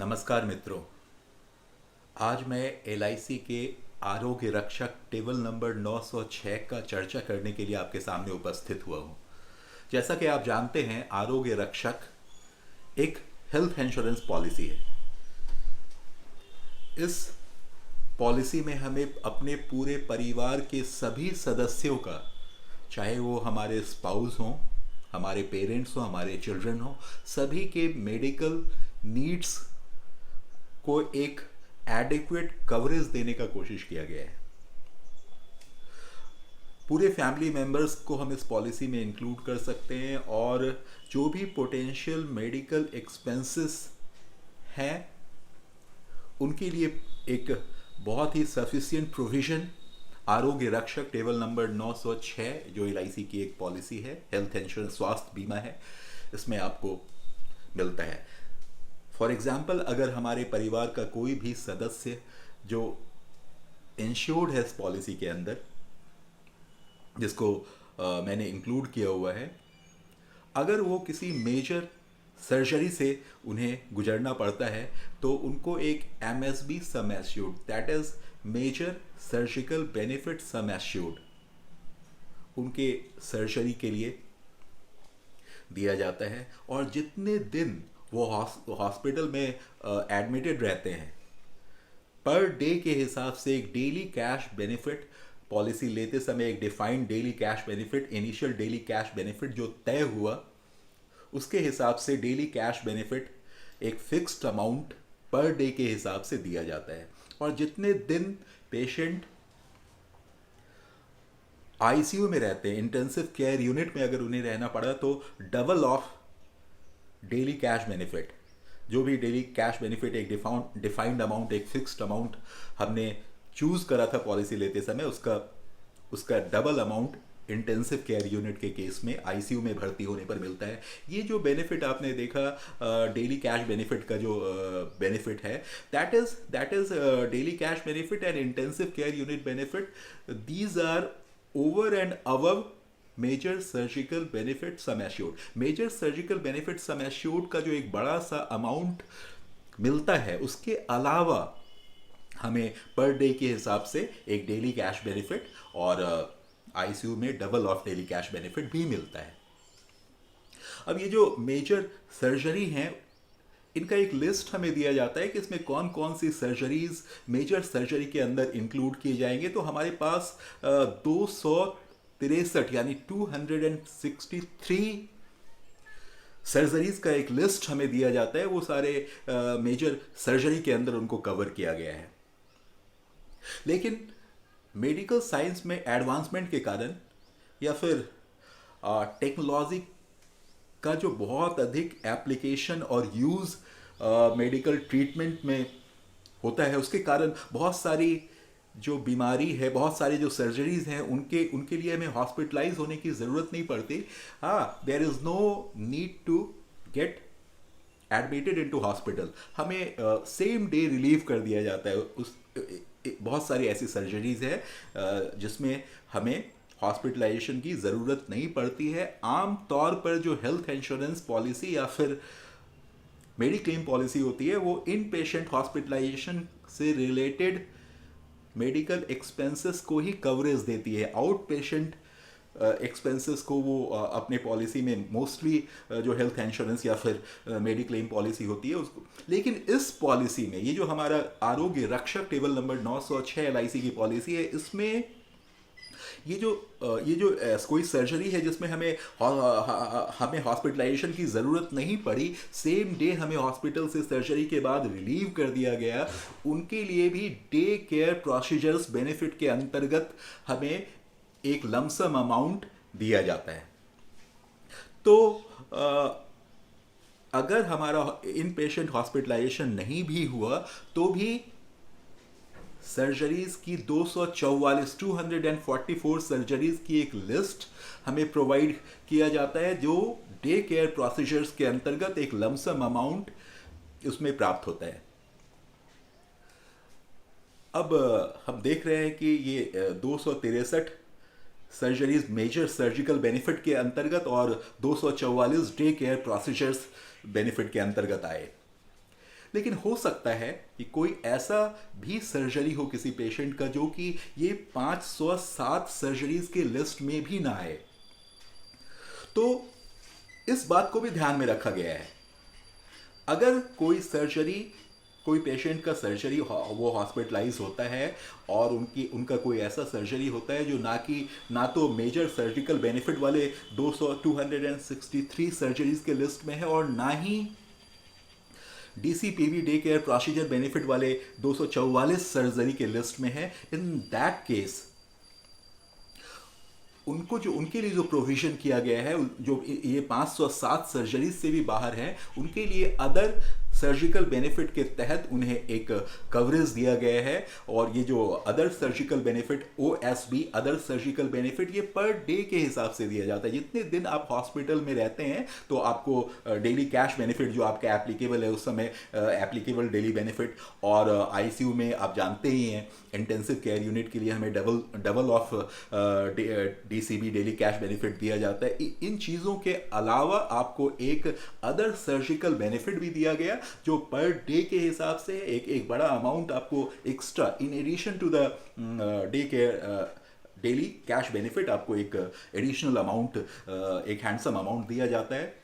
नमस्कार मित्रों। आज मैं एलआईसी के आरोग्य रक्षक टेबल नंबर 906 का चर्चा करने के लिए आपके सामने उपस्थित हुआ हूँ। जैसा कि आप जानते हैं, आरोग्य रक्षक एक हेल्थ इंश्योरेंस पॉलिसी है। इस पॉलिसी में हमें अपने पूरे परिवार के सभी सदस्यों का, चाहे वो हमारे स्पाउस हों, हमारे पेरेंट्स हों, हमारे चिल्ड्रन हों, सभी के मेडिकल नीड्स को एक एडिक्वेट कवरेज देने का कोशिश किया गया है। पूरे फैमिली मेंबर्स को हम इस पॉलिसी में इंक्लूड कर सकते हैं और जो भी पोटेंशियल मेडिकल एक्सपेंसेस हैं उनके लिए एक बहुत ही सफिशिएंट प्रोविज़न आरोग्य रक्षक टेबल नंबर 906 जो एलआईसी की एक पॉलिसी है, हेल्थ इंश्योरेंस स्वास्थ्य बीमा है, इसमें आपको मिलता है। फॉर एग्जाम्पल, अगर हमारे परिवार का कोई भी सदस्य जो इंश्योर्ड है इस पॉलिसी के अंदर, जिसको मैंने इंक्लूड किया हुआ है, अगर वो किसी मेजर सर्जरी से उन्हें गुजरना पड़ता है तो उनको एक MSB sum assured, that is major surgical benefit sum assured, उनके सर्जरी के लिए दिया जाता है। और जितने दिन वो हॉस्पिटल में एडमिटेड रहते हैं, पर डे के हिसाब से एक डेली कैश बेनिफिट, पॉलिसी लेते समय एक defined daily cash benefit, initial daily cash benefit जो तय हुआ, उसके हिसाब से डेली कैश बेनिफिट एक फिक्स्ड अमाउंट पर डे के हिसाब से दिया जाता है। और जितने दिन पेशेंट आईसीयू में रहते हैं, इंटेंसिव केयर यूनिट में अगर उन्हें रहना पड़ा, तो double of daily cash benefit, जो भी डेली कैश बेनिफिट एक डिफाइंड अमाउंट, एक फिक्स्ड अमाउंट हमने चूज करा था पॉलिसी लेते समय, उसका double amount intensive care unit के केस में आईसीयू में भर्ती होने पर मिलता है। ये जो बेनिफिट आपने देखा, डेली कैश बेनिफिट का जो बेनिफिट है, that is daily cash benefit and intensive care unit benefit, these are over and above major surgical benefit sum assured. Major surgical benefit sum assured का जो एक बड़ा सा अमाउंट मिलता है, उसके अलावा हमें पर डे के हिसाब से एक डेली कैश बेनिफिट और आईसीयू में double of daily cash benefit भी मिलता है। अब ये जो मेजर सर्जरी हैं, इनका एक लिस्ट हमें दिया जाता है कि इसमें कौन कौन सी सर्जरीज मेजर सर्जरी के अंदर इंक्लूड किए जाएंगे। तो हमारे पास 263 यानी 263 सर्जरीज का एक लिस्ट हमें दिया जाता है। वो सारे मेजर सर्जरी के अंदर उनको कवर किया गया है। लेकिन मेडिकल साइंस में एडवांसमेंट के कारण या फिर टेक्नोलॉजी का जो बहुत अधिक एप्लीकेशन और यूज़ मेडिकल ट्रीटमेंट में होता है, उसके कारण बहुत सारी जो बीमारी है, बहुत सारी जो सर्जरीज हैं, उनके लिए हमें हॉस्पिटलाइज होने की ज़रूरत नहीं पड़ती। हाँ, there is no need to get admitted into hospital. हमें सेम डे रिलीव कर दिया जाता है। बहुत सारी ऐसी सर्जरीज है जिसमें हमें हॉस्पिटलाइजेशन की ज़रूरत नहीं पड़ती है। आम तौर पर जो हेल्थ इंश्योरेंस पॉलिसी या फिर मेडिक्लेम पॉलिसी होती है, वो इन पेशेंट हॉस्पिटलाइजेशन से रिलेटेड मेडिकल एक्सपेंसेस को ही कवरेज देती है। आउट पेशेंट एक्सपेंसेस को वो अपने पॉलिसी में मोस्टली जो हेल्थ इंश्योरेंस या फिर मेडिक्लेम पॉलिसी होती है उसको, लेकिन इस पॉलिसी में ये जो हमारा आरोग्य रक्षक टेबल नंबर 906 एलआईसी की पॉलिसी है, इसमें ये जो कोई सर्जरी है जिसमें हमें हॉस्पिटलाइजेशन की ज़रूरत नहीं पड़ी, सेम डे हमें हॉस्पिटल से सर्जरी के बाद रिलीव कर दिया गया, उनके लिए भी डे केयर प्रोसीजर्स बेनिफिट के अंतर्गत हमें एक लमसम अमाउंट दिया जाता है। तो अगर हमारा इन पेशेंट हॉस्पिटलाइजेशन नहीं भी हुआ तो भी सर्जरीज की 244 सर्जरीज की एक लिस्ट हमें प्रोवाइड किया जाता है, जो डे केयर प्रोसीजर्स के अंतर्गत एक लमसम अमाउंट उसमें प्राप्त होता है। अब हम देख रहे हैं कि ये 263 सर्जरीज मेजर सर्जिकल बेनिफिट के अंतर्गत और 244 डे केयर प्रोसीजर्स बेनिफिट के अंतर्गत आए। लेकिन हो सकता है कि कोई ऐसा भी सर्जरी हो किसी पेशेंट का जो कि ये 507 सर्जरीज के लिस्ट में भी ना आए। तो इस बात को भी ध्यान में रखा गया है। अगर कोई पेशेंट का सर्जरी वो हॉस्पिटलाइज होता है और उनका कोई ऐसा सर्जरी होता है जो ना तो मेजर सर्जिकल बेनिफिट वाले 263 सर्जरीज के लिस्ट में है और ना ही डीसीपीवी डे केयर प्रोसीजर बेनिफिट वाले 244 सर्जरी के लिस्ट में है, इन दैट केस उनके लिए जो प्रोविजन किया गया है, जो ये 507 सर्जरीज से भी बाहर हैं, उनके लिए अदर सर्जिकल बेनिफिट के तहत उन्हें एक कवरेज दिया गया है। और ये जो other surgical benefit OSB other surgical benefit, ये पर डे के हिसाब से दिया जाता है। जितने दिन आप हॉस्पिटल में रहते हैं तो आपको डेली कैश बेनिफिट जो आपका एप्लीकेबल है उस समय एप्लीकेबल डेली बेनिफिट, और ICU में आप जानते ही हैं इंटेंसिव केयर यूनिट के लिए हमें double of DCB daily cash benefit दिया जाता है। इन चीज़ों के अलावा आपको एक अदर सर्जिकल बेनिफिट भी दिया गया जो पर डे के हिसाब से एक बड़ा अमाउंट आपको extra in addition to the day care daily cash benefit आपको एक एडिशनल अमाउंट, एक हैंडसम अमाउंट दिया जाता है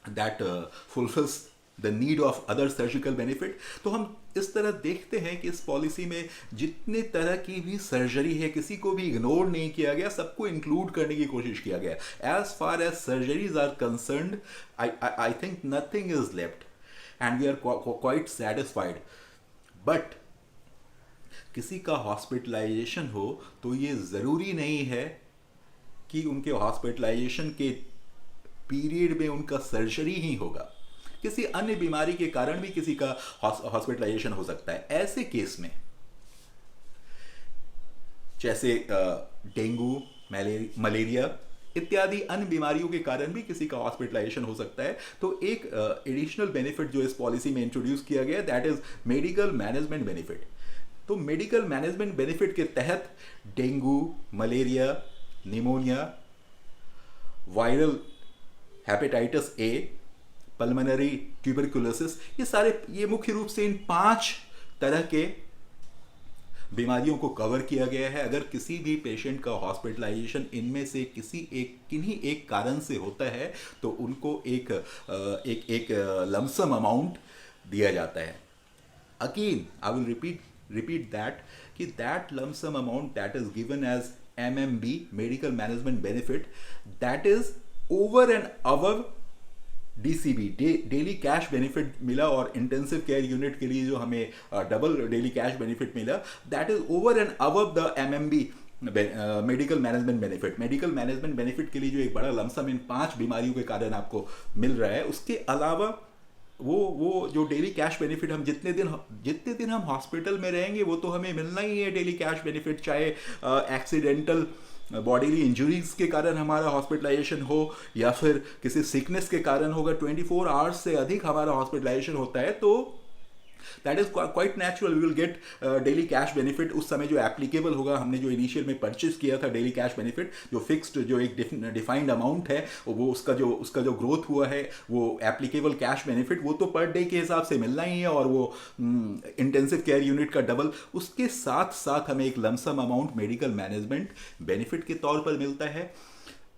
that fulfils the need of other surgical benefit. तो हम इस तरह देखते हैं कि इस पॉलिसी में जितने तरह की भी सर्जरी है किसी को भी इग्नोर नहीं किया गया, सबको इंक्लूड करने की कोशिश किया गया। As far as surgeries are concerned, I think nothing is left and we are quite satisfied. But किसी का हॉस्पिटलाइजेशन हो तो ये ज़रूरी नहीं है कि उनके हॉस्पिटलाइजेशन के पीरियड में उनका सर्जरी ही होगा। किसी अन्य बीमारी के कारण भी किसी का हॉस्पिटलाइजेशन हो सकता है। ऐसे केस में जैसे डेंगू, मलेरिया इत्यादि अन्य बीमारियों के कारण भी किसी का हॉस्पिटलाइजेशन हो सकता है। तो एक एडिशनल बेनिफिट जो इस पॉलिसी में इंट्रोड्यूस किया गया that is medical management benefit. तो मेडिकल मैनेजमेंट बेनिफिट के तहत dengue, malaria, pneumonia, viral hepatitis A, pulmonary tuberculosis, ये मुख्य रूप से इन 5 तरह के बीमारियों को कवर किया गया है। अगर किसी भी पेशेंट का हॉस्पिटलाइजेशन इनमें से किन्हीं एक कारण से होता है तो उनको एक लमसम अमाउंट दिया जाता है। Again I will repeat that कि that lump sum amount that is given as MMB medical management benefit that is over and above DCB daily cash benefit मिला और इंटेंसिव केयर यूनिट के लिए जो हमें डबल डेली कैश बेनिफिट मिला that is over and above the MMB medical management benefit. Medical management benefit के लिए जो एक बड़ा लमसम इन 5 बीमारियों के कारण आपको मिल रहा है, उसके अलावा वो जो डेली कैश बेनिफिट हम जितने दिन हम हॉस्पिटल में रहेंगे वो तो हमें मिलना ही है डेली कैश बेनिफिट, चाहे एक्सीडेंटल बॉडीली इंजरीज के कारण हमारा हॉस्पिटलाइजेशन हो या फिर किसी सिकनेस के कारण होगा। 24 आवर्स से अधिक हमारा हॉस्पिटलाइजेशन होता है तो that is quite natural, we will get daily cash benefit. उस समय जो एप्लीकेबल होगा, हमने जो इनिशियल में परचेज किया था डेली कैश बेनिफिट, जो फिक्स्ड जो एक डिफाइंड अमाउंट है वो उसका जो ग्रोथ हुआ है वो एप्लीकेबल कैश बेनिफिट वो तो पर डे के हिसाब से मिलना ही है और वो इंटेंसिव केयर यूनिट का डबल। उसके साथ साथ हमें एक lump sum amount medical management benefit के तौर पर मिलता है।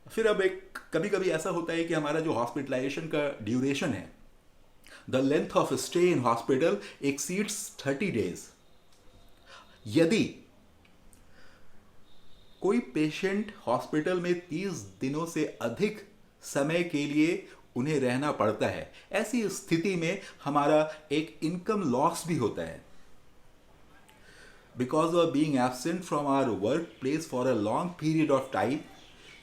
फिर अब कभी कभी ऐसा होता है कि हमारा जो हॉस्पिटलाइजेशन का ड्यूरेशन है, the length of stay in hospital exceeds 30 days। यदि कोई पेशेंट हॉस्पिटल में 30 दिनों से अधिक समय के लिए उन्हें रहना पड़ता है, ऐसी स्थिति में हमारा एक इनकम लॉस भी होता है। Because of being absent from our workplace for a long period of time,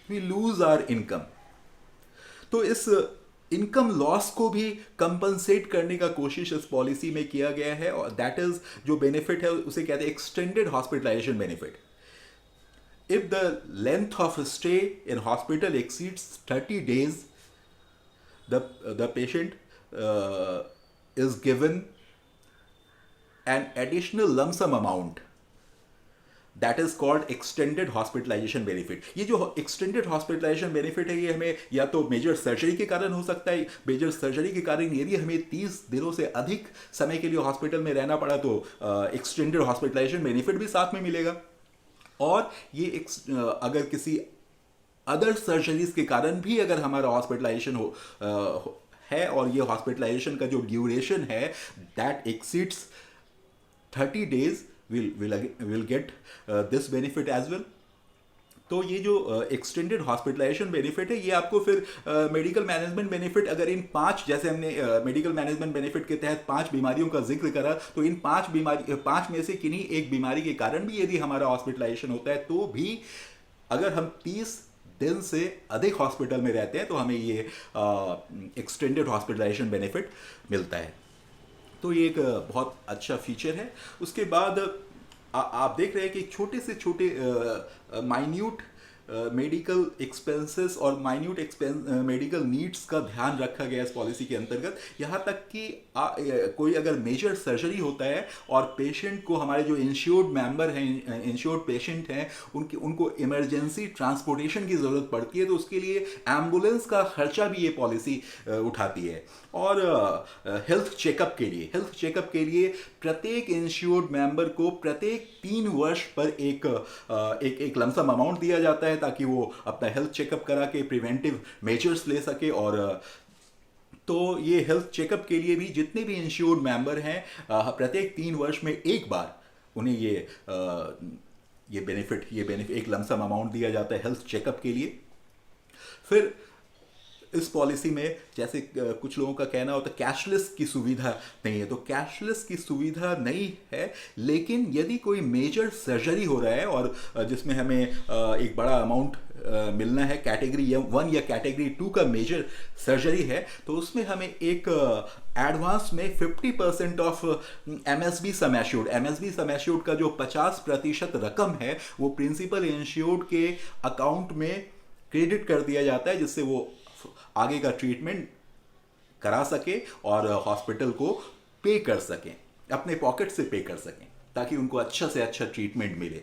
we lose our income। तो इस इनकम लॉस को भी कंपनसेट करने का कोशिश इस पॉलिसी में किया गया है और दैट इज जो बेनिफिट है उसे कहते हैं extended hospitalisation benefit. If the length of stay in hospital exceeds 30 days, the patient is given an additional lump sum amount that is called extended hospitalisation benefit. ये जो एक्सटेंडेड हॉस्पिटलाइजेशन बेनिफिट है ये हमें या तो मेजर सर्जरी के कारण हो सकता है। मेजर सर्जरी के कारण यदि हमें 30 दिनों से अधिक समय के लिए हॉस्पिटल में रहना पड़ा तो एक्सटेंडेड हॉस्पिटलाइजेशन बेनिफिट भी साथ में मिलेगा। और ये अगर किसी अदर सर्जरीज के कारण भी अगर हमारा हॉस्पिटलाइजेशन है और ये हॉस्पिटलाइजेशन का जो ड्यूरेशन है that exceeds 30 days will get this benefit as well। तो ये जो एक्सटेंडेड हॉस्पिटलाइजेशन बेनिफिट है ये आपको फिर मेडिकल मैनेजमेंट बेनिफिट, अगर इन 5 जैसे हमने मेडिकल मैनेजमेंट बेनिफिट के तहत 5 बीमारियों का जिक्र करा, तो इन 5 में से किन्हीं एक बीमारी के कारण भी यदि हमारा हॉस्पिटलाइजेशन होता है तो भी अगर हम 30 दिन से अधिक हॉस्पिटल में रहते हैं तो हमें ये एक्सटेंडेड हॉस्पिटलाइजेशन बेनिफिट मिलता है। तो ये एक बहुत अच्छा फीचर है। उसके बाद आप देख रहे हैं कि छोटे से छोटे माइन्यूट मेडिकल एक्सपेंसेस और माइन्यूट मेडिकल नीड्स का ध्यान रखा गया इस पॉलिसी के अंतर्गत। यहाँ तक कि कोई अगर मेजर सर्जरी होता है और पेशेंट को, हमारे जो इंश्योर्ड मेंबर हैं, इंश्योर्ड पेशेंट हैं, उनको इमरजेंसी ट्रांसपोर्टेशन की ज़रूरत पड़ती है तो उसके लिए एम्बुलेंस का खर्चा भी ये पॉलिसी उठाती है। और हेल्थ चेकअप के लिए प्रत्येक इंश्योर्ड मेंबर को प्रत्येक 3 वर्ष पर एक लमसम अमाउंट दिया जाता है ताकि वो अपना हेल्थ चेकअप करा के प्रिवेंटिव मेजर्स ले सके। और तो ये हेल्थ चेकअप के लिए भी जितने भी इंश्योर्ड मेंबर हैं प्रत्येक 3 वर्ष में एक बार उन्हें ये बेनिफिट एक लमसम अमाउंट दिया जाता है हेल्थ चेकअप के लिए। फिर इस पॉलिसी में जैसे कुछ लोगों का कहना होता है कैशलेस की सुविधा नहीं है, तो कैशलेस की सुविधा नहीं है, लेकिन यदि कोई मेजर सर्जरी हो रहा है और जिसमें हमें एक बड़ा अमाउंट मिलना है, कैटेगरी 1 या कैटेगरी 2 का मेजर सर्जरी है, तो उसमें हमें एक एडवांस में 50% ऑफ एमएसबी सम एश्योर्ड का जो 50% रकम है वो प्रिंसिपल इंश्योर्ड के अकाउंट में क्रेडिट कर दिया जाता है, जिससे वो आगे का ट्रीटमेंट करा सके और हॉस्पिटल को पे कर सकें, अपने पॉकेट से पे कर सकें ताकि उनको अच्छा से अच्छा ट्रीटमेंट मिले।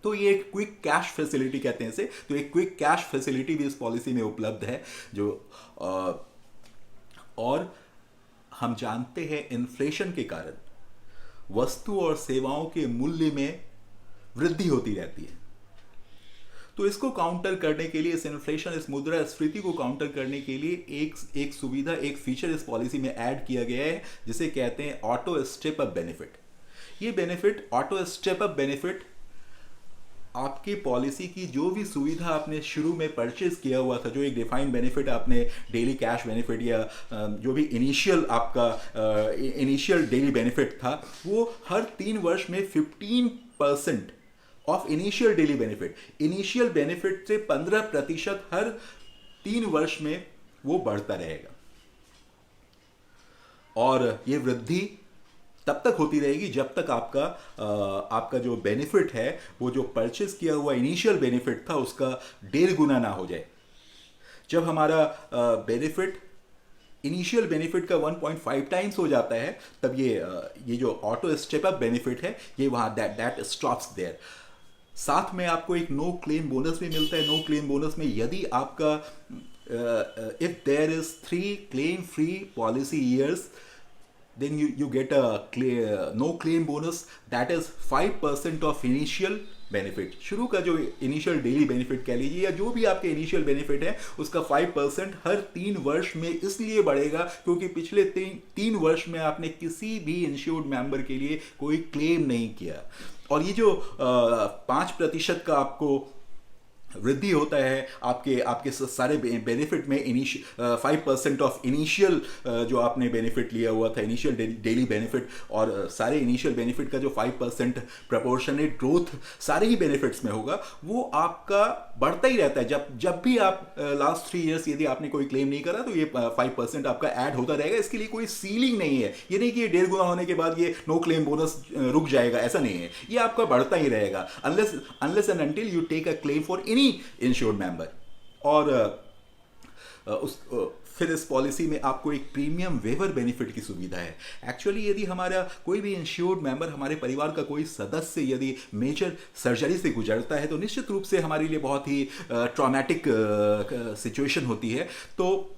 तो ये एक क्विक कैश फैसिलिटी कहते हैं इसे। तो एक क्विक कैश फैसिलिटी भी इस पॉलिसी में उपलब्ध है जो और हम जानते हैं इन्फ्लेशन के कारण वस्तु और सेवाओं के मूल्य में वृद्धि होती रहती है। तो इसको काउंटर करने के लिए, इस इन्फ्लेशन, इस मुद्रास्फीति को काउंटर करने के लिए एक सुविधा, एक फीचर इस पॉलिसी में ऐड किया गया है जिसे कहते हैं ऑटो स्टेप अप बेनिफिट। ये benefit, auto step up benefit, आपकी पॉलिसी की जो भी सुविधा आपने शुरू में परचेज किया हुआ था, जो एक डिफाइंड बेनिफिट आपने डेली कैश बेनिफिट या जो भी इनिशियल आपका इनिशियल डेली बेनिफिट था, वो हर 3 वर्ष में 15% of initial daily benefit, initial benefit से 15% हर 3 वर्ष में वो बढ़ता रहेगा। और ये वृद्धि तब तक होती रहेगी जब तक आपका जो बेनिफिट है, वो जो परचेज किया हुआ इनिशियल बेनिफिट था उसका 1.5 गुना ना हो जाए। जब हमारा बेनिफिट इनिशियल बेनिफिट का 1.5 टाइम्स हो जाता है तब ये जो ऑटो स्टेप अप बेनिफिट है ये वहाँ दैट स्टॉप्स देयर। साथ में आपको एक नो क्लेम बोनस भी मिलता है। नो क्लेम बोनस में यदि आपका if there is 3 claim free policy years then you get a no claim bonus that is 5% of initial benefit। शुरू का जो इनिशियल डेली बेनिफिट कह लीजिए या जो भी आपके इनिशियल बेनिफिट है उसका 5% हर 3 वर्ष में इसलिए बढ़ेगा क्योंकि पिछले 3 वर्ष में आपने किसी भी इंश्योर्ड मेंबर के लिए कोई क्लेम नहीं किया। और ये जो 5% का आपको वृद्धि होता है आपके सारे बेनिफिट में 5% ऑफ इनिशियल जो आपने बेनिफिट लिया हुआ था, इनिशियल डेली बेनिफिट, और सारे इनिशियल बेनिफिट का जो 5% प्रोपोर्शनेट ग्रोथ सारे ही बेनिफिट्स में होगा, वो आपका बढ़ता ही रहता है। जब भी आप लास्ट 3 ईयर्स यदि आपने कोई क्लेम नहीं करा तो ये 5% आपका ऐड होता रहेगा। इसके लिए कोई सीलिंग नहीं है। ये नहीं कि ये 1.5 गुना होने के बाद ये नो क्लेम बोनस रुक जाएगा, ऐसा नहीं है। ये आपका बढ़ता ही रहेगा unless and until you take a claim for any insured member. और फिर इस पॉलिसी में आपको एक प्रीमियम वेवर बेनिफिट की सुविधा है। एक्चुअली यदि हमारा कोई भी इंश्योर्ड मेंबर, हमारे परिवार का कोई सदस्य यदि मेजर सर्जरी से गुजरता है तो निश्चित रूप से हमारे लिए बहुत ही ट्रॉमेटिक सिचुएशन होती है। तो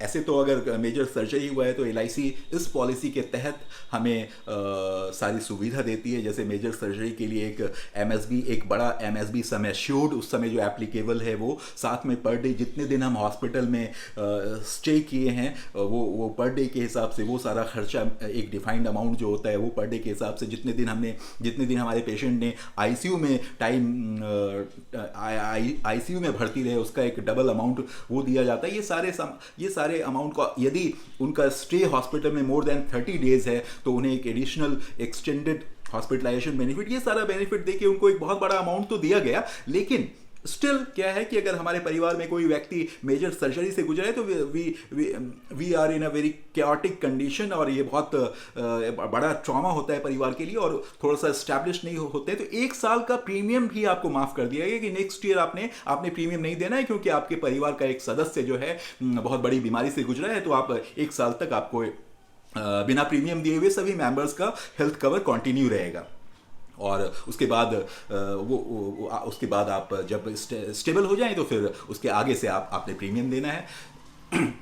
ऐसे तो अगर मेजर सर्जरी हुआ है तो एलआईसी इस पॉलिसी के तहत हमें सारी सुविधा देती है। जैसे मेजर सर्जरी के लिए एक एमएसबी, एक बड़ा एमएसबी सम एश्योर्ड उस समय जो एप्लीकेबल है, वो साथ में पर डे जितने दिन हम हॉस्पिटल में स्टे किए हैं वो पर डे के हिसाब से वो सारा खर्चा, एक डिफाइंड अमाउंट जो होता है वो पर डे के हिसाब से जितने दिन हमारे पेशेंट ने आईसीयू में आईसीयू में भर्ती रहे उसका एक डबल अमाउंट वो दिया जाता है। ये सारे अमाउंट को, यदि उनका स्टे हॉस्पिटल में मोर देन 30 डेज है तो उन्हें एक एडिशनल एक्सटेंडेड हॉस्पिटलाइजेशन बेनिफिट, ये सारा बेनिफिट देके उनको एक बहुत बड़ा अमाउंट तो दिया गया। लेकिन स्टिल क्या है कि अगर हमारे परिवार में कोई व्यक्ति मेजर सर्जरी से गुजरे तो we are in a very chaotic condition, और ये बहुत बड़ा ट्रॉमा होता है परिवार के लिए और थोड़ा सा एस्टैब्लिश नहीं होते, तो 1 साल का प्रीमियम भी आपको माफ कर दिया गया कि नेक्स्ट ईयर आपने प्रीमियम नहीं देना है क्योंकि आपके परिवार का एक सदस्य जो है बहुत बड़ी बीमारी से गुजरा है। तो आप 1 साल तक आपको बिना प्रीमियम दिए हुए सभी मेंबर्स का हेल्थ कवर कंटिन्यू रहेगा। और उसके बाद उसके बाद आप जब स्टेबल हो जाएं तो फिर उसके आगे से आपने प्रीमियम देना है।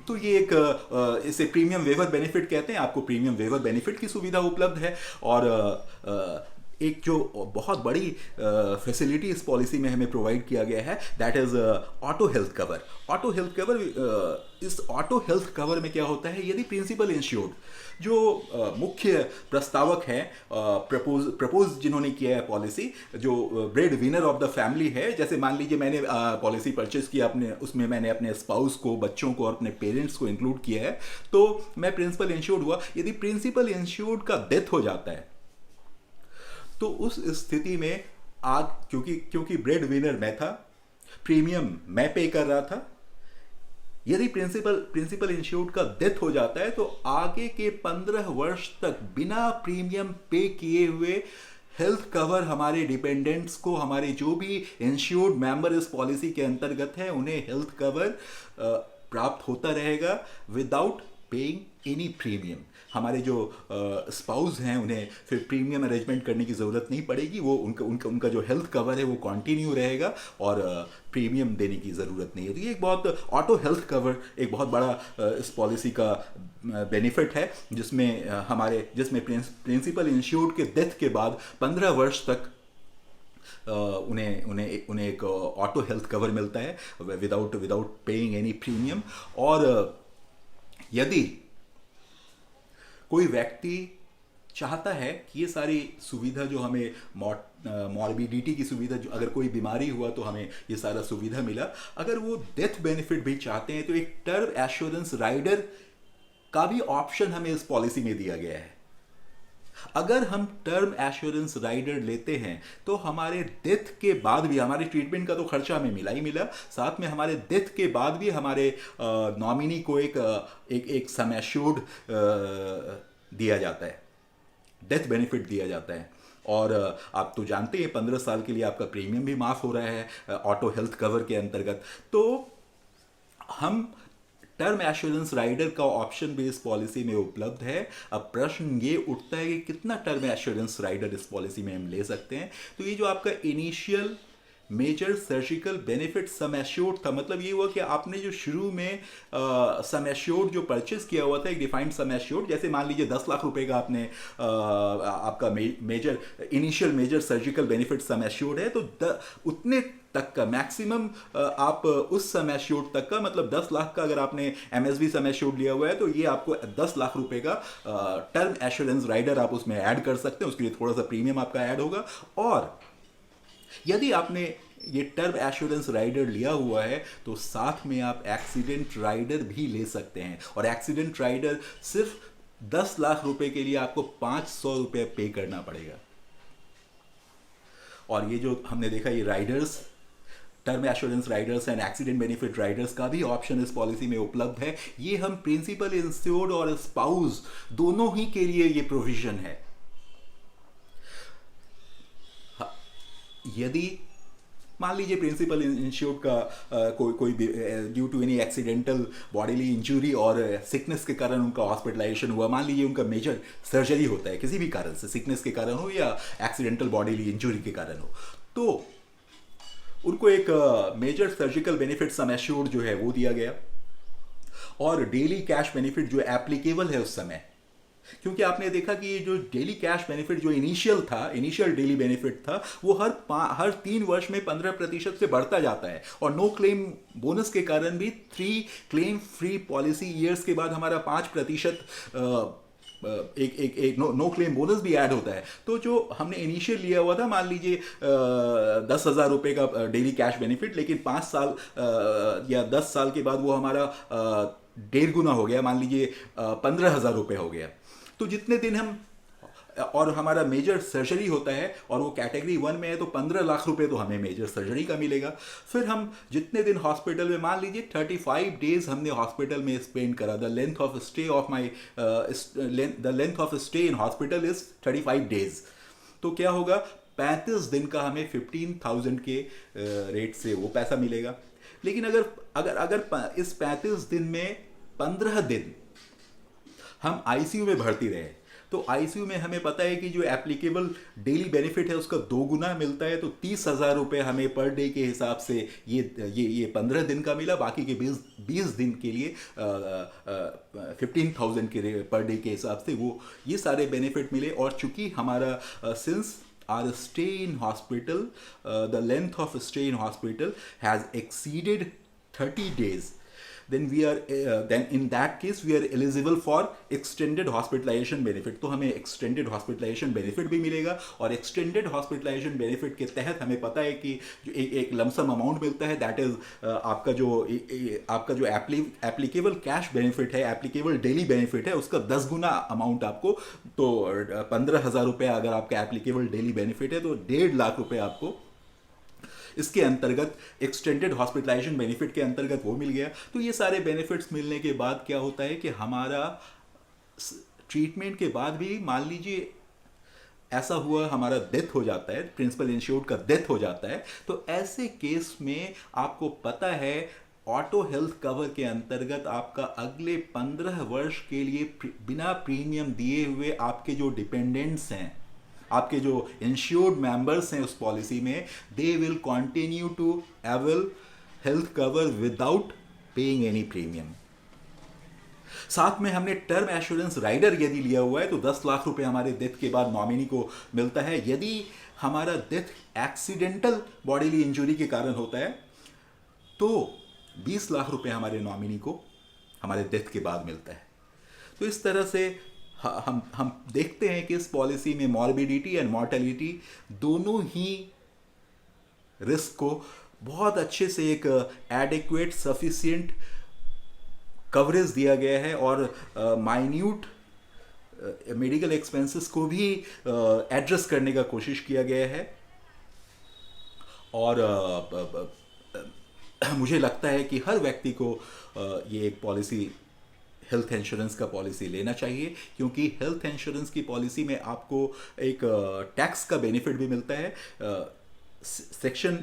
तो ये एक इसे प्रीमियम वेवर बेनिफिट कहते हैं। आपको प्रीमियम वेवर बेनिफिट की सुविधा उपलब्ध है। और एक जो बहुत बड़ी फैसिलिटी इस पॉलिसी में हमें प्रोवाइड किया गया है that is auto health cover. Auto health cover, इस ऑटो हेल्थ कवर में क्या होता है, यदि प्रिंसिपल इंश्योर्ड जो मुख्य प्रस्तावक हैं, प्रपोज जिन्होंने किया है पॉलिसी, जो bread winner of the family है, जैसे मान लीजिए मैंने पॉलिसी परचेज किया, उसमें मैंने अपने स्पाउस को, बच्चों को और अपने पेरेंट्स को इंक्लूड किया है, तो मैं प्रिंसिपल इंश्योर्ड हुआ। यदि प्रिंसिपल इंश्योर्ड का डेथ हो जाता है तो उस स्थिति में क्योंकि ब्रेड विनर मैं था, प्रीमियम मैं पे कर रहा था, यदि प्रिंसिपल इंश्योर्ड का डेथ हो जाता है तो आगे के 15 वर्ष तक बिना प्रीमियम पे किए हुए हेल्थ कवर हमारे डिपेंडेंट्स को, हमारे जो भी इंश्योर्ड मेंबर इस पॉलिसी के अंतर्गत हैं, उन्हें हेल्थ कवर प्राप्त होता रहेगा विदाउट पेइंग एनी प्रीमियम। हमारे जो स्पाउस हैं उन्हें फिर प्रीमियम अरेंजमेंट करने की ज़रूरत नहीं पड़ेगी। वो उनका जो हेल्थ कवर है वो कंटिन्यू रहेगा और प्रीमियम देने की ज़रूरत नहीं है। तो ये एक बहुत ऑटो हेल्थ कवर एक बहुत बड़ा इस पॉलिसी का बेनिफिट है, जिसमें प्रिंसिपल इंश्योर्ड के डेथ के बाद 15 वर्ष तक उन्हें एक ऑटो हेल्थ कवर मिलता है विदाउट पेइंग एनी प्रीमियम। और यदि कोई व्यक्ति चाहता है कि ये सारी सुविधा जो हमें मॉर्बिडिटी की सुविधा, जो अगर कोई बीमारी हुआ तो हमें ये सारा सुविधा मिला, अगर वो डेथ बेनिफिट भी चाहते हैं तो एक टर्म एश्योरेंस राइडर का भी ऑप्शन हमें इस पॉलिसी में दिया गया है। अगर हम टर्म एश्योरेंस राइडर लेते हैं तो हमारे डेथ के बाद भी, हमारे ट्रीटमेंट का तो खर्चा हमें मिला ही मिला, साथ में हमारे डेथ के बाद भी हमारे नॉमिनी को एक सम एश्योर्ड दिया जाता है, डेथ बेनिफिट दिया जाता है। और आप तो जानते हैं 15 साल के लिए आपका प्रीमियम भी माफ़ हो रहा है ऑटो हेल्थ कवर के अंतर्गत। तो हम टर्म एश्योरेंस राइडर का ऑप्शन भी इस पॉलिसी में उपलब्ध है। अब प्रश्न ये उठता है कि कितना टर्म एश्योरेंस राइडर इस पॉलिसी में हम ले सकते हैं। तो ये जो आपका initial major surgical benefit sum assured था, मतलब ये हुआ कि आपने जो शुरू में सम एश्योर्ड जो परचेस किया हुआ था, एक डिफाइंड सम एश्योर्ड, जैसे मान लीजिए 10 लाख रुपए का आपने आपका initial major surgical benefit sum assured है, तो उतने तक का मैक्सिमम आप उस सम एश्योर्ड तक का, मतलब 10 लाख का अगर आपने एमएसबी सम एश्योर्ड लिया हुआ है तो ये आपको 10 लाख रुपए का टर्म एश्योरेंस राइडर आप उसमें ऐड कर सकते हैं। उसके लिए थोड़ा सा प्रीमियम आपका ऐड होगा। और यदि आपने ये टर्म एश्योरेंस राइडर लिया हुआ है तो साथ में आप एक्सीडेंट राइडर भी ले सकते हैं। और एक्सीडेंट राइडर सिर्फ 10 लाख रुपए के लिए आपको 500 रुपये पे करना पड़ेगा। और ये जो हमने देखा, ये Riders, term assurance Riders and accident benefit Riders का भी ऑप्शन इस पॉलिसी में उपलब्ध है। ये हम प्रिंसिपल इंश्योर्ड और स्पाउस दोनों ही के लिए ये प्रोविजन है। यदि मान लीजिए प्रिंसिपल इंश्योर्ड का कोई due to any accidental bodily injury और सिकनेस के कारण उनका हॉस्पिटलाइजेशन हुआ, मान लीजिए उनका मेजर सर्जरी होता है किसी भी कारण से, सिकनेस के कारण हो या एक्सीडेंटल बॉडीली इंजरी के कारण हो, तो उनको एक major surgical benefit sum assured जो है वो दिया गया, और डेली कैश बेनिफिट जो एप्लीकेबल है उस समय, क्योंकि आपने देखा कि ये जो डेली कैश बेनिफिट जो इनिशियल डेली बेनिफिट था, वो हर 3 वर्ष में 15% से बढ़ता जाता है, और नो क्लेम बोनस के कारण भी 3 क्लेम फ्री पॉलिसी ईयर्स के बाद हमारा 5% एक नो क्लेम बोनस भी ऐड होता है। तो जो हमने इनिशियल लिया हुआ था, मान लीजिए 10,000 रुपये का डेली कैश बेनिफिट, लेकिन 5 साल या 10 साल के बाद वो हमारा 1.5 गुना हो गया, मान लीजिए 15,000 रुपये हो गया। तो जितने दिन हम, और हमारा मेजर सर्जरी होता है और वो कैटेगरी 1 में है, तो 15 लाख रुपए तो हमें मेजर सर्जरी का मिलेगा। फिर हम जितने दिन हॉस्पिटल में, मान लीजिए 35 डेज हमने हॉस्पिटल में स्पेंड करा, the length of stay in hospital is 35 days, तो क्या होगा, 35 दिन का हमें 15,000 के रेट से वो पैसा मिलेगा। लेकिन अगर इस 35 दिन में 15 दिन हम आईसीयू में भर्ती रहे, तो आईसीयू में हमें पता है कि जो एप्लीकेबल डेली बेनिफिट है उसका 2 गुना मिलता है, तो 30,000 रुपये हमें पर डे के हिसाब से ये 15 दिन का मिला, बाकी के 20 दिन के लिए 15,000 के पर डे के हिसाब से वो ये सारे बेनिफिट मिले। और चूंकि हमारा since our stay in hospital, the length of stay in hospital has exceeded 30 days, then in that case we are eligible for extended hospitalization benefit। तो हमें extended hospitalization benefit भी मिलेगा, और extended hospitalization benefit के तहत हमें पता है कि जो एक लमसम अमाउंट मिलता है, दैट इज आपका जो एप्लीकेबल कैश बेनिफिट है, एप्लीकेबल डेली बेनिफिट है, उसका 10 गुना अमाउंट आपको, तो 15,000 रुपये अगर आपका एप्लीकेबल डेली बेनिफिट है, तो 1.5 लाख रुपये आपको इसके अंतर्गत एक्सटेंडेड हॉस्पिटलाइजेशन बेनिफिट के अंतर्गत वो मिल गया। तो ये सारे बेनिफिट्स मिलने के बाद क्या होता है कि हमारा ट्रीटमेंट के बाद भी, मान लीजिए ऐसा हुआ हमारा डेथ हो जाता है, प्रिंसिपल इंश्योर्ड का डेथ हो जाता है, तो ऐसे केस में आपको पता है ऑटो हेल्थ कवर के अंतर्गत आपका अगले 15 वर्ष के लिए बिना प्रीमियम दिए हुए आपके जो डिपेंडेंट्स हैं, आपके जो इंश्योर्ड मेंबर्स हैं उस पॉलिसी में, they will continue to avail health cover without paying any premium. साथ में हमने टर्म एश्योरेंस राइडर यदि लिया हुआ है, तो 10 लाख रुपए हमारे डेथ के बाद नॉमिनी को मिलता है। यदि हमारा डेथ एक्सीडेंटल बॉडीली इंजरी के कारण होता है, तो 20 लाख रुपए हमारे नॉमिनी को हमारे डेथ के बाद मिलता है। तो इस तरह से हम देखते हैं कि इस पॉलिसी में मॉर्बिडिटी एंड मॉर्टेलिटी दोनों ही रिस्क को बहुत अच्छे से एक एडिक्वेट सफिशिएंट कवरेज दिया गया है, और माइन्यूट मेडिकल एक्सपेंसेस को भी एड्रेस करने का कोशिश किया गया है। और मुझे लगता है कि हर व्यक्ति को ये एक पॉलिसी, हेल्थ इंश्योरेंस का पॉलिसी लेना चाहिए, क्योंकि हेल्थ इंश्योरेंस की पॉलिसी में आपको एक टैक्स का बेनिफिट भी मिलता है। सेक्शन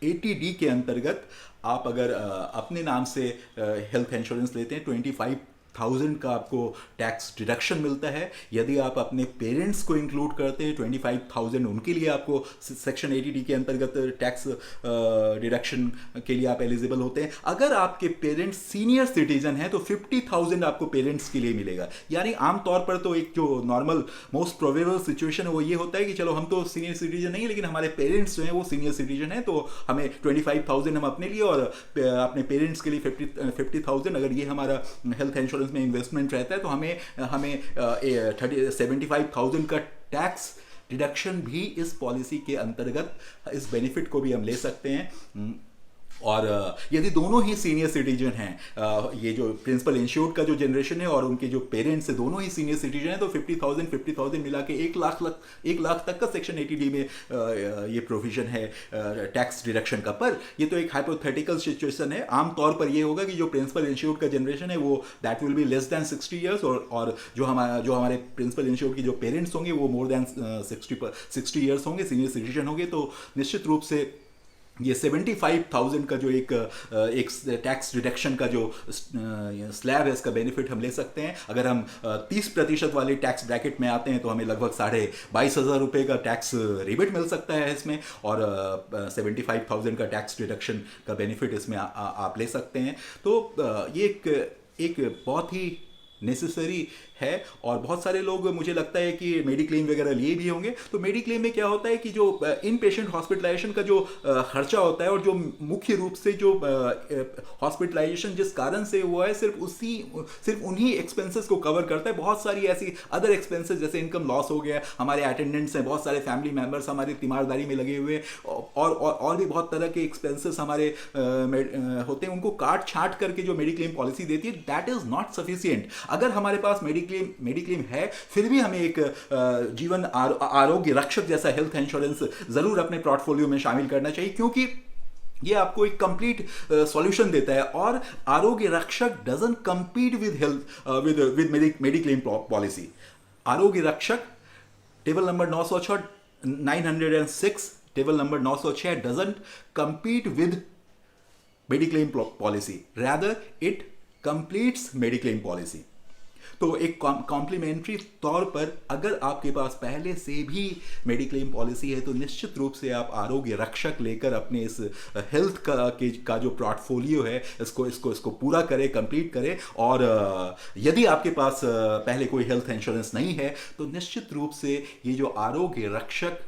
80D के अंतर्गत आप अगर अपने नाम से हेल्थ इंश्योरेंस लेते हैं, 25,000 का आपको टैक्स डिडक्शन मिलता है। यदि आप अपने पेरेंट्स को इंक्लूड करते हैं, 25,000 उनके लिए आपको सेक्शन 80D के अंतर्गत टैक्स डिडक्शन के लिए आप एलिजिबल होते हैं। अगर आपके पेरेंट्स सीनियर सिटीजन हैं, तो 50,000 आपको पेरेंट्स के लिए मिलेगा। यानी आमतौर पर तो एक जो नॉर्मल मोस्ट प्रोबेबल सिचुएशन है वो ये होता है कि चलो हम तो सीनियर सिटीजन नहीं, लेकिन हमारे पेरेंट्स जो हैं वो सीनियर सिटीजन हैं, तो हमें 25,000 हम अपने लिए और अपने पेरेंट्स के लिए 50,000, अगर ये हमारा हेल्थ इंश्योरेंस में इन्वेस्टमेंट रहता है, तो हमें 75,000 का टैक्स डिडक्शन भी इस पॉलिसी के अंतर्गत, इस बेनिफिट को भी हम ले सकते हैं। और यदि दोनों ही सीनियर सिटीजन हैं, ये जो प्रिंसिपल इंश्योर्ड का जो जनरेशन है और उनके जो पेरेंट्स है दोनों ही सीनियर सिटीजन हैं, तो 50,000 मिला के 1 लाख तक का सेक्शन 80D में ये प्रोविजन है टैक्स डिडक्शन का। पर ये तो एक हाइपोथेटिकल सिचुएशन है। आमतौर पर ये होगा कि जो प्रिंसिपल इंश्योर्ड का जनरेशन है वो that will be less than 60 years, और जो हमारे प्रिंसिपल इंश्योर्ड की जो पेरेंट्स होंगे वो मोर दैन 60 ईयर्स होंगे, सीनियर सिटीजन होंगे। तो निश्चित रूप से ये 75,000 का जो एक टैक्स डिडक्शन का जो स्लैब है, इसका बेनिफिट हम ले सकते हैं। अगर हम 30% वाले टैक्स ब्रैकेट में आते हैं तो हमें लगभग 22,500 का टैक्स रिबेट मिल सकता है इसमें, और 75,000 का टैक्स डिडक्शन का बेनिफिट इसमें आप ले सकते हैं। तो ये एक बहुत ही नेसेसरी है। और बहुत सारे लोग, मुझे लगता है कि मेडिक्लेम वगैरह लिए भी होंगे। तो मेडिक्लेम में क्या होता है कि जो इन पेशेंट हॉस्पिटलाइजेशन का जो खर्चा होता है, और जो मुख्य रूप से जो हॉस्पिटलाइजेशन जिस कारण से हुआ है, सिर्फ उन्हीं एक्सपेंसेस को कवर करता है। बहुत सारी ऐसी अदर एक्सपेंसेस, जैसे इनकम लॉस हो गया, हमारे अटेंडेंट्स हैं, बहुत सारे फैमिली मेम्बर्स हमारी तीमारदारी में लगे हुए, और भी बहुत तरह के एक्सपेंसेस हमारे होते हैं, उनको काट छाट करके जो मेडिक्लेम पॉलिसी देती है, दैट इज नॉट सफिशिएंट। अगर हमारे पास मेडिक्लेम है, फिर भी हमें एक जीवन आरोग्य रक्षक जैसा हेल्थ इंश्योरेंस जरूर अपने पोर्टफोलियो में शामिल करना चाहिए, क्योंकि ये आपको एक कंप्लीट सॉल्यूशन देता है। और आरोग्य रक्षक doesn't compete with health with mediclaim policy. आरोग्य रक्षक table number 906 table number 906 doesn't compete with mediclaim policy, rather it completes mediclaim policy. तो एक कॉम्प्लीमेंट्री तौर पर अगर आपके पास पहले से भी मेडिक्लेम पॉलिसी है, तो निश्चित रूप से आप आरोग्य रक्षक लेकर अपने इस हेल्थ का जो पोर्टफोलियो है, इसको पूरा करें, कंप्लीट करें। और यदि आपके पास पहले कोई हेल्थ इंश्योरेंस नहीं है, तो निश्चित रूप से ये जो आरोग्य रक्षक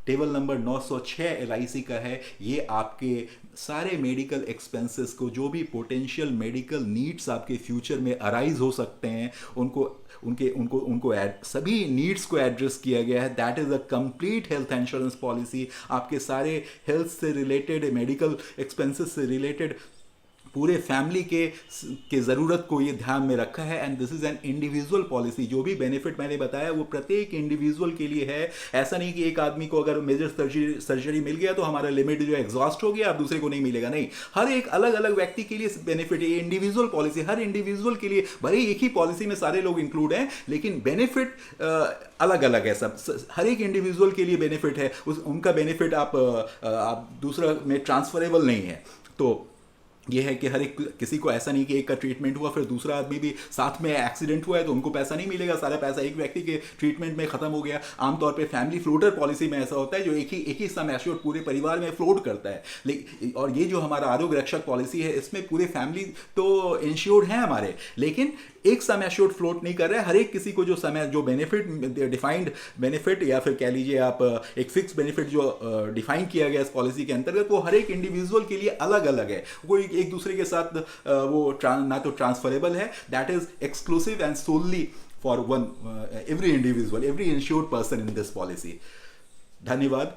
टेबल नंबर 906 LIC का है, ये आपके सारे मेडिकल एक्सपेंसेस को, जो भी पोटेंशियल मेडिकल नीड्स आपके फ्यूचर में अराइज हो सकते हैं, उनको सभी नीड्स को एड्रेस किया गया है। That is a complete health insurance policy. आपके सारे हेल्थ से रिलेटेड, मेडिकल एक्सपेंसेस से रिलेटेड पूरे फैमिली के ज़रूरत को ये ध्यान में रखा है। And this is an individual policy. जो भी बेनिफिट मैंने बताया वो प्रत्येक इंडिविजुअल के लिए है। ऐसा नहीं कि एक आदमी को अगर मेजर सर्जरी मिल गया तो हमारा लिमिट जो एग्जॉस्ट हो गया, अब दूसरे को नहीं मिलेगा। नहीं, हर एक अलग अलग व्यक्ति के लिए बेनिफिट है। इंडिविजुअल पॉलिसी, हर इंडिविजुअल के लिए, भले ही एक ही पॉलिसी में सारे लोग इंक्लूड हैं, लेकिन बेनिफिट अलग अलग है। सब हर एक इंडिविजुअल के लिए बेनिफिट है। उनका बेनिफिट आप दूसरा में ट्रांसफरेबल नहीं है। तो ये है कि हर एक किसी को ऐसा नहीं कि एक का ट्रीटमेंट हुआ फिर दूसरा आदमी भी साथ में एक्सीडेंट हुआ है तो उनको पैसा नहीं मिलेगा, सारा पैसा एक व्यक्ति के ट्रीटमेंट में खत्म हो गया। आमतौर पे फैमिली फ्लोटर पॉलिसी में ऐसा होता है, जो एक ही सम एश्योर्ड पूरे परिवार में फ्लोट करता है। और ये जो हमारा आरोग्य रक्षक पॉलिसी है, इसमें पूरे फैमिली तो इंश्योर्ड है हमारे, लेकिन एक सम एश्योर्ड फ्लोट नहीं कर रहा है। हर एक किसी को जो समय, जो बेनिफिट, डिफाइंड बेनिफिट, या फिर कह लीजिए आप एक फिक्स बेनिफिट जो डिफाइन किया गया इस पॉलिसी के अंतर्गत, वो हर एक इंडिविजुअल के लिए अलग अलग है। वो एक दूसरे के साथ वो ना तो ट्रांसफरेबल है, that is exclusive and solely for one every individual, every insured person in this policy. धन्यवाद।